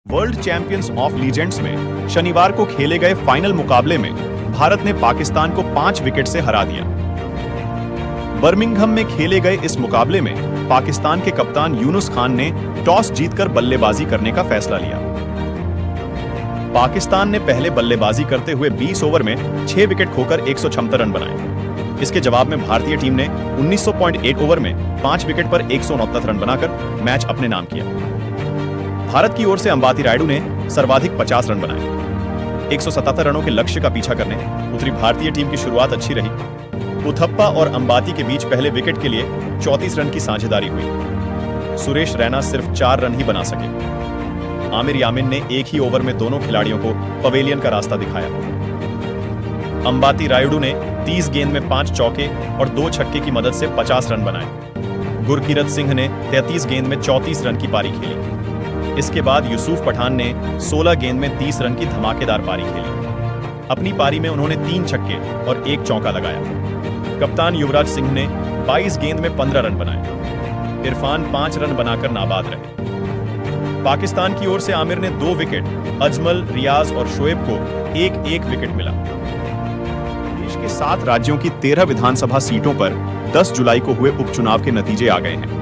World champions of legends में शनिवार को खेले गए फाइनल मुकाबले में भारत ने पाकिस्तान को 5 विकेट से हरा दिया। बर्मिंघम में खेले गए इस मुकाबले में पाकिस्तान के कप्तान यूनुस खान ने टॉस जीतकर बल्लेबाजी करने का फैसला लिया। पाकिस्तान ने पहले बल्लेबाजी करते हुए 20 ओवर में 6 विकेट खोकर 176 रन बनाए। इसके जवाब में भारतीय टीम ने 19.1 ओवर में 5 विकेट पर 169 रन बनाकर मैच अपने नाम किया। भारत की ओर से अंबाती रायडू ने सर्वाधिक 50 रन बनाए। 177 रनों के लक्ष्य का पीछा करने उतरी भारतीय टीम की शुरुआत अच्छी रही। उथप्पा और अंबाती के बीच पहले विकेट के लिए 34 रन की साझेदारी हुई। सुरेश रैना सिर्फ 4 रन ही बना सके। आमिर यामिन ने एक ही ओवर में दोनों खिलाड़ियों को पवेलियन का रास्ता दिखाया। अंबाती रायडू ने 30 गेंद में 5 चौके और 2 छक्के की मदद से 50 रन बनाए। गुरकीरत सिंह ने 33 गेंद में 34 रन की पारी खेली। इसके बाद यूसुफ पठान ने 16 गेंद में 30 रन की धमाकेदार पारी खेली। अपनी पारी में उन्होंने 3 छक्के और 1 चौका लगाया। कप्तान युवराज सिंह ने 22 गेंद में 15 रन बनाए। इरफान 5 रन बनाकर नाबाद रहे। पाकिस्तान की ओर से आमिर ने 2 विकेट, अजमल, रियाज और शोएब को 1-1 विकेट मिला। देश के 7 राज्यों की 13 विधानसभा सीटों पर 10 जुलाई को हुए उपचुनाव के नतीजे आ गए हैं।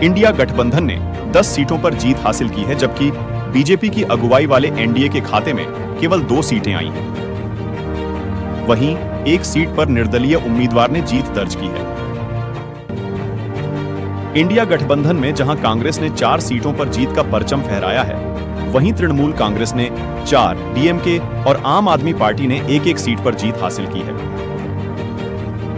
इंडिया गठबंधन ने 10 सीटों पर जीत हासिल की है, जबकि बीजेपी की अगुवाई वाले एनडीए के खाते में केवल 2 सीटें आई हैं। वहीं 1 सीट पर निर्दलीय उम्मीदवार ने जीत दर्ज की है। इंडिया गठबंधन में जहां कांग्रेस ने 4 सीटों पर जीत का परचम फहराया है, वहीं तृणमूल कांग्रेस ने 4, डीएमके और आम आदमी पार्टी ने 1-1 सीट पर जीत हासिल की है।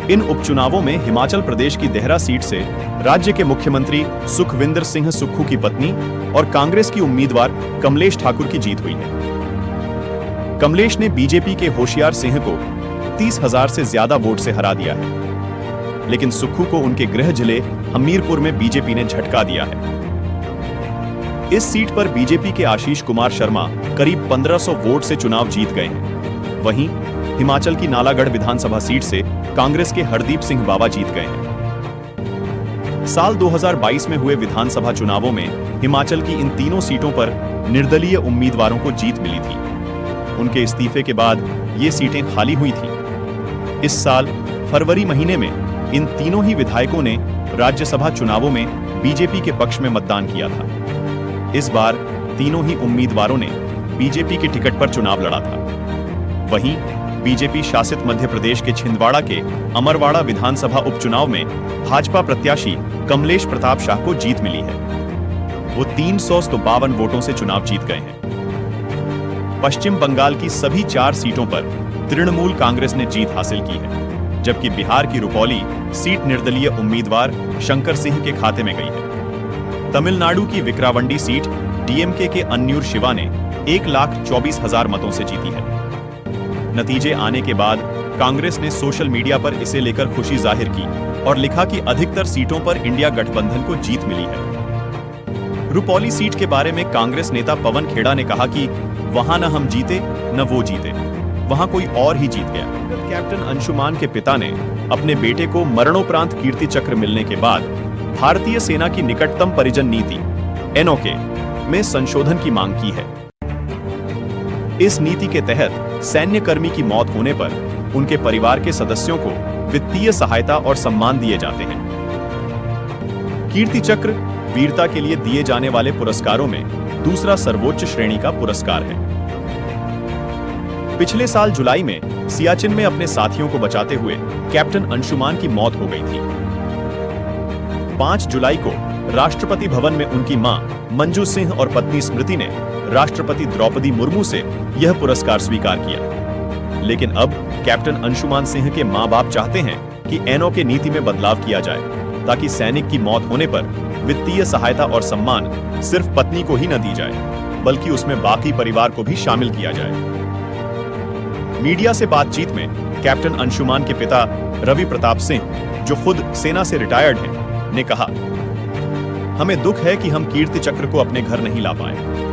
इन उपचुनावों में हिमाचल प्रदेश की देहरा सीट से राज्य के मुख्यमंत्री सुखविंदर सिंह सुक्खू की पत्नी और कांग्रेस की उम्मीदवार कमलेश ठाकुर की जीत हुई है। कमलेश ने बीजेपी के होशियार सिंह को 30,000 से ज्यादा वोट से हरा दिया है, लेकिन सुक्खू को उनके गृह जिले हमीरपुर में बीजेपी ने झटका दिया है। इस सीट पर बीजेपी के आशीष कुमार शर्मा करीब 1500 वोट से चुनाव जीत गए हैं। वहीं हिमाचल की नालागढ़ विधानसभा सीट से कांग्रेस के हरदीप सिंह बावा जीत गए हैं। साल 2022 में हुए विधानसभा चुनावों में हिमाचल की इन तीनों सीटों पर निर्दलीय उम्मीदवारों को जीत मिली थी। उनके इस्तीफे के बाद ये सीटें खाली हुई थीं। इस साल फरवरी महीने में इन तीनों ही विधायकों ने राज्यसभा चुनावों में बीजेपी के पक्ष में मतदान किया था। इस बार तीनों ही उम्मीदवारों ने बीजेपी के टिकट पर चुनाव लड़ा था। वहीं बीजेपी शासित मध्य प्रदेश के छिंदवाड़ा के अमरवाड़ा विधानसभा उपचुनाव में भाजपा प्रत्याशी कमलेश प्रताप शाह को जीत मिली है। वो 352 वोटों से चुनाव जीत गए हैं। पश्चिम बंगाल की सभी 4 सीटों पर तृणमूल कांग्रेस ने जीत हासिल की है, जबकि बिहार की रुपौली सीट निर्दलीय उम्मीदवार शंकर सिंह के खाते में गई है। तमिलनाडु की विक्रावंडी सीट डीएमके के अन्नूर शिवा ने 1,24,000 मतों से जीती है। नतीजे आने के बाद कांग्रेस ने सोशल मीडिया पर इसे लेकर खुशी जाहिर की और लिखा कि अधिकतर सीटों पर इंडिया गठबंधन को जीत मिली है। रुपौली सीट के बारे में कांग्रेस नेता पवन खेड़ा ने कहा कि वहां न हम जीते न वो जीते, वहां कोई और ही जीत गया। कैप्टन अंशुमान के पिता ने अपने बेटे को मरणोपरांत कीर्ति चक्र मिलने के बाद भारतीय सेना की निकटतम परिजन नीति एनओके में संशोधन की मांग की है। इस नीति के तहत सैन्य कर्मी की मौत होने पर उनके परिवार के सदस्यों को वित्तीय सहायता और सम्मान दिए जाते हैं। कीर्ति चक्र वीरता के लिए दिए जाने वाले पुरस्कारों में दूसरा सर्वोच्च श्रेणी का पुरस्कार है। पिछले साल जुलाई में सियाचिन में अपने साथियों को बचाते हुए कैप्टन अंशुमान की मौत हो गई थी। 5 जुलाई को राष्ट्रपति भवन में उनकी मां मंजू सिंह और पत्नी स्मृति ने राष्ट्रपति द्रौपदी मुर्मू से यह पुरस्कार स्वीकार किया। लेकिन अब कैप्टन अंशुमान सिंह के मां बाप चाहते हैं कि एनओके नीति में बदलाव किया जाए, ताकि सैनिक की मौत होने पर वित्तीय सहायता और सम्मान सिर्फ पत्नी को ही न दी जाए, बल्कि उसमें बाकी परिवार को भी शामिल किया जाए। मीडिया से बातचीत में कैप्टन अंशुमान के पिता रवि प्रताप सिंह, जो खुद सेना से रिटायर्ड हैं, ने कहा, हमें दुख है कि हम कीर्ति चक्र को अपने घर नहीं ला पाए।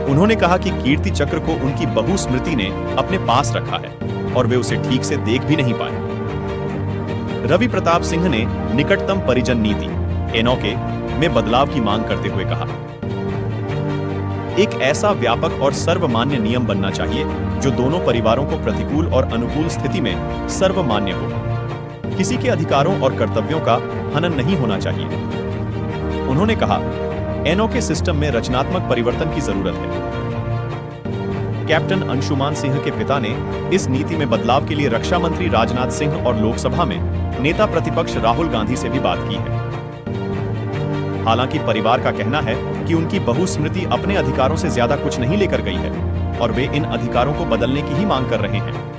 उन्होंने कहा कि कीर्ति चक्र को उनकी बहू स्मृति ने अपने पास रखा है और वे उसे ठीक से देख भी नहीं पाए। रवि प्रताप सिंह ने निकटतम परिजन नीति एनओके में बदलाव की मांग करते हुए कहा, एक ऐसा व्यापक और सर्वमान्य नियम बनना चाहिए जो दोनों परिवारों को प्रतिकूल और अनुकूल स्थिति में सर्वमान्य हो। किसी के अधिकारों और कर्तव्यों का हनन नहीं होना चाहिए। उन्होंने कहा, एनओके सिस्टम में रचनात्मक परिवर्तन की जरूरत है। कैप्टन अंशुमान सिंह के पिता ने इस नीति में बदलाव के लिए रक्षा मंत्री राजनाथ सिंह और लोकसभा में नेता प्रतिपक्ष राहुल गांधी से भी बात की है। हालांकि परिवार का कहना है कि उनकी बहू स्मृति अपने अधिकारों से ज्यादा कुछ नहीं लेकर गई है और वे इन अधिकारों को बदलने की ही मांग कर रहे हैं।